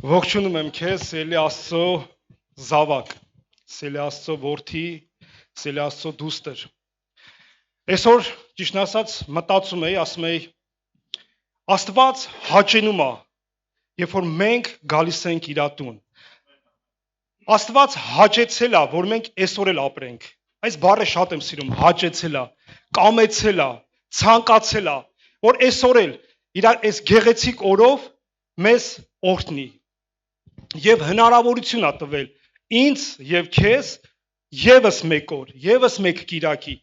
Ողջունում եմ քեզ, Սելի Աստծո զավակ, Սելի Աստծո որդի, Սելի Աստծո դուստր։ Այսօր ճիշտ ասած մտածում էի, ասում էի, Աստված հաճենում է, երբ որ մենք գալիս ենք իր տուն։ Աստված հաճեցել է, որ մենք այսօր էլ ապրենք։ Այս բառը շատ եմ սիրում, հաճեցել է, կամեցել է, ցանկացել է, որ այսօր էլ իր այս գեղեցիկ օրով մեզ օրհնի։ Եվ հնարավորություն է տվել ինձ եւ քեզ եւս մեկ օր, եւս մեկ կիրակի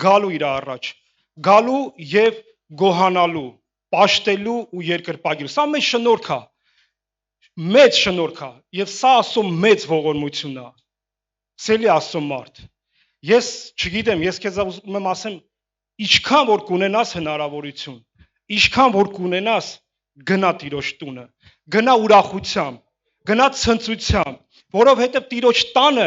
գալու իր առաջ, գալու եւ գոհանալու, պաշտելու ու երկրպագելու։ Սա մեծ շնորհք է, մեծ շնորհք է, եւ սա Աստծո մեծ ողորմություն է։ Սելի Աստծո մարդ։ Ես չգիտեմ, ես քեզ ուզում եմ ասեմ, ինչքան որ կունենաս հնարավորություն, ինչքան որ կունենաս գնա Տիրոջ տունը, գնա ուրախությամբ, գնա ցնծությամբ, որովհետև Տիրոջ տանը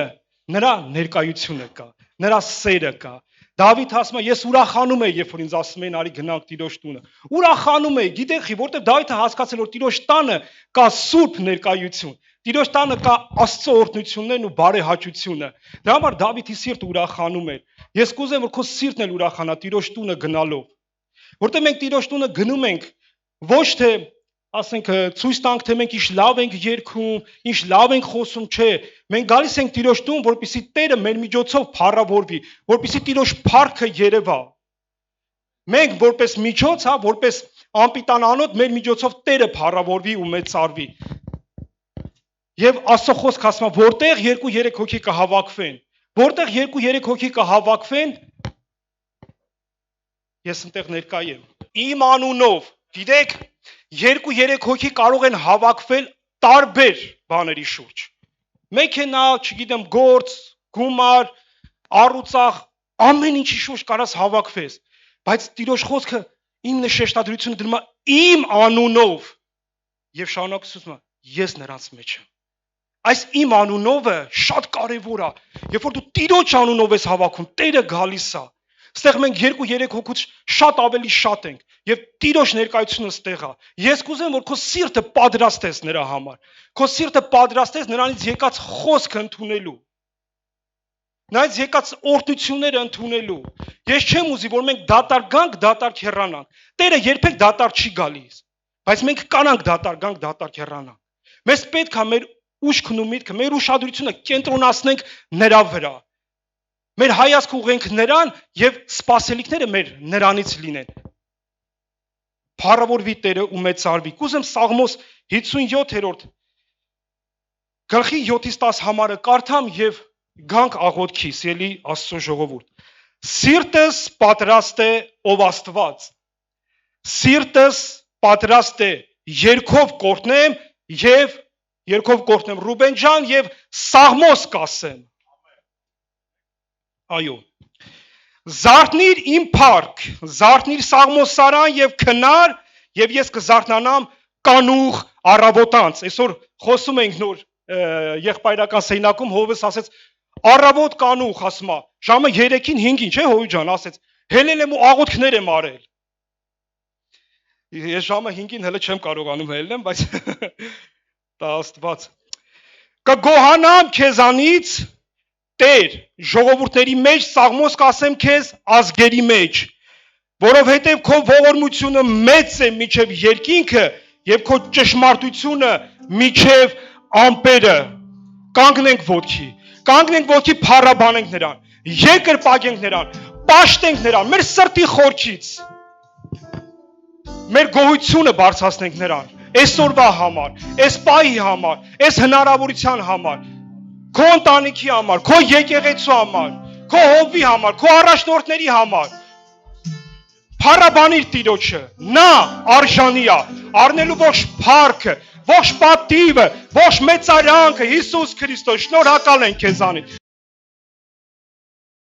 նրա ներկայությունը կա, նրա սերը կա։ Դավիթ ասում է, ես ուրախանում եի, երբ որ ինձ ասում էին արի գնանք Տիրոջ տունը։ Ուրախանում եի, գիտեք, որտեղ Դավիթը հասկացել որ Տիրոջ տանը կա սուրբ ներկայություն, Տիրոջ տանը կա Աստծո օրհնություններն ու բարեհաճությունը։ Դրա համար Դավիթի սիրտը ուրախանում էր։ Ես կուզեմ որ քո սիրտն էլ ուրախանա Տիրոջ տունը գնալով։ Որտեղ մենք Տիրոջ տունը գնում ենք, ոչ թե ասենք ցույց տանք թե մենք ինչ լավ ենք երգում, ինչ լավ ենք խոսում, չէ, մենք գալիս ենք Տիրոջ տուն, որպեսզի Տերը մեր միջոցով փառավորվի, որպեսզի Տիրոջ փառքը երևա։ Մենք որպես միջոց, որպես անպիտան անոթ մեր միջոցով Տերը փառավորվի ու մեծարվի։ Եվ Աստծո խոսքը ասում է, որտեղ 2-3 հոգի կհավաքվեն, որտեղ 2-3 հոգի կհավաքվեն, ես ընտեղ ներկա եմ։ Իմ անունով, գիտեք, 2-3 հոգի կարող են հավաքվել տարբեր բաների շուրջ։ Մեքենա, չգիտեմ, գործ, գումար, առուծախ, ամեն ինչի շուրջ կարաս հավաքվես, բայց Տիրոջ խոսքը իմն շեշտադրությունը դնում է իմ անունով եւ շարունակում է ես նրանց մեջ եմ։ Այս իմ անունովը շատ կարևոր է, երբ որ դու Տիրոջ անունով ես հավաքում, Տերը գալիս է։ Ստեղ մենք 2-3 հոգուց շատ ավելի շատ ենք եւ Տիրոջ ներկայությունը ստեղ է։ Ես կուզեմ որ քո սիրտը պատրաստես նրա համար։ Քո սիրտը պատրաստես նրանից եկած խոսքը ընդունելու։ Նրանից եկած օրհնությունները ընդունելու։ Ես չեմ ուզի որ մենք դատար գանք, դատար հեռանանք։ Տերը երբեք դատար չի գալիս, բայց մենք կանանք դատար գանք, դատար հեռանանք։ Մեզ պետք է մեր ուշքն ու միտքը, մեր ուշադրությունը կենտրոնացնենք նրա վրա։ Մեր հայացքը ուղենք նրան եւ սպասելիքները մեր նրանից լինեն։ Փառավորվի Տերը ու մեծարվի։ Կուզեմ Սաղմոս 57-րդ գլխի 7-10 համարը կարդամ եւ գանք աղոթքի, սիրելի Աստծո ժողովուրդ։ Սիրտս պատրաստ է ով Աստված։ Սիրտս պատրաստ է երգով կորտնեմ եւ երգով կորտնեմ Ռուբեն ջան եւ Սաղմոս կասեմ։ Այո։ Զարթնիր իմ փառք, զարթնիր Սաղմոսարան եւ քնար եւ ես կզարթնանամ կանուխ առավոտանց։ Այսօր խոսում ենք նոր եղբայրական սեյնակում Հովես ասեց առավոտ կանուխ, ասում է, ժամը 3-ին 5-ին, չէ Հովի ջան, ասեց, հելել եմ ու աղոթքներ եմ արել։ Ես ժամը 5-ին հələ չեմ կարողանում հելնեմ, բայց դա Աստված։ Կգոհանամ քեզանից Տեր, ժողովուրդների մեջ Սաղմոս կասեմ քեզ ազգերի մեջ, որովհետև քո ողորմությունը մեծ է միջև երկինքը եւ քո ճշմարտությունը միջև ամպերը։ Կանգնենք ոտքի, փառաբանենք նրան, երկրպագենք նրան, պաշտենք նրան, մեր սրտի խորքից, մեր գոհությունը բարձրացնենք նրան, այսօրվա համար, այս պահի համար, այս հնարավորության համար, քո ընտանիքի համար, քո եկեղեցու համար, քո հովվի համար, քո առաջնորդների համար, փառաբանիր Տիրոջը, նա արժանի է, առնելու ողջ փառքը, ողջ պատիվը, ողջ մեծարանքը, Հիսուս Քրիստոս, շնորհակալ ենք քեզանից։